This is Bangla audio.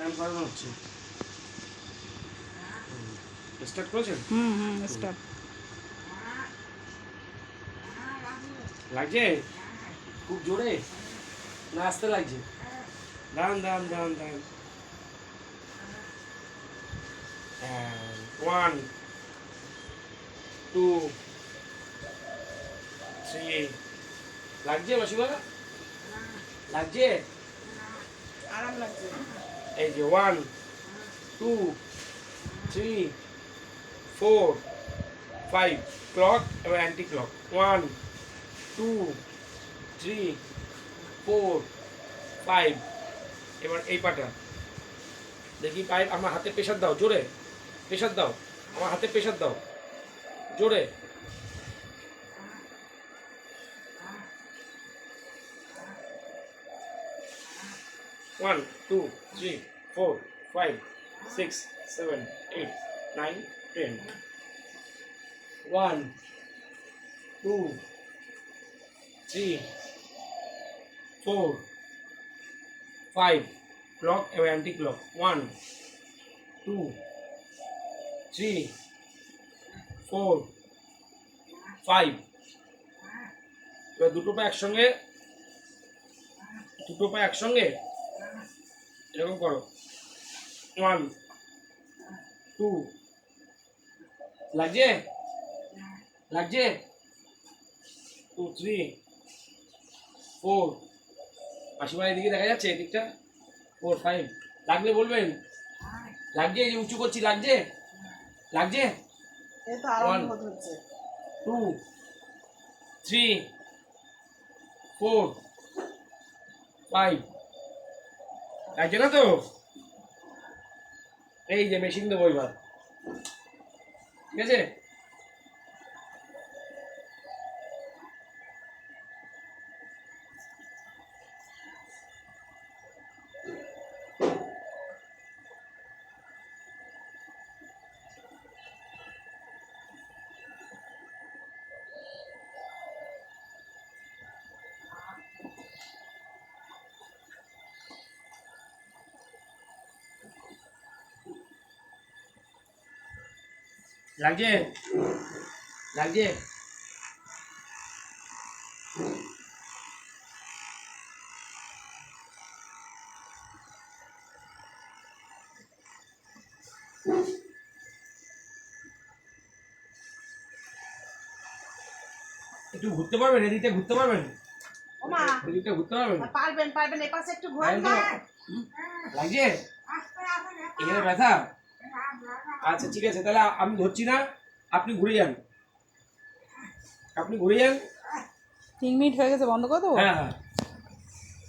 টাইম করানো হচ্ছে। স্টার্ট করেছেন? স্টার্ট। লাগছে খুব জোরে না আস্তে লাগছে? দাঁড়ান দাঁড়ান দাঁড়ান দাঁড়ান। 1 2 3 লাগছে মাসিমা? লাগছে? আরাম লাগছে। এই যে 1 2 3 4 5 ক্লক এবং অ্যান্টি ক্লক। 1 2 3 4 5। এবার এই পাটা দেখি পায়ে আমার হাতে প্রেশার দাও, জোরে প্রেশার দাও, আমার হাতে প্রেশার দাও জোরে। One two three four five six seven eight nine 10। 1 2 3 4 5 clock এবং অ্যান্টি ক্লক। 1 2 3 4 5। এবার দুটো পা একসঙ্গে, দুটো পা একসঙ্গে এরকম করো। 1 2 লাগছে? লাগছে? 2 3 4। মাসিমার এদিকে দেখা যাচ্ছে এদিকটা? 4 5। লাগলে বলবেন। লাগছে? এই যে উঁচু করছি, লাগছে? লাগছে? এই তো আরাম বোধ হচ্ছে। 2 3 4 5। লাগছে না তো? এই যে মেশিন দেবো এবার, ঠিক আছে? লাগছে? লাগছে? একটু ঘুরতে পারবেন? এদিকটা ঘুরতে পারবেন? ওমা এদিকটা ঘুরতে পারবেন? পারবেন পারবেন, এই পাশে একটু ঘোরান না। লাগছে? এখানে ব্যথা? আচ্ছা ঠিক আছে, তাহলে আমি ধরছি না, আপনি ঘুরে যান, আপনি ঘুরে যান। 3 মিনিট হয়ে গেছে, বন্ধ করে দেবো? হ্যাঁ হ্যাঁ।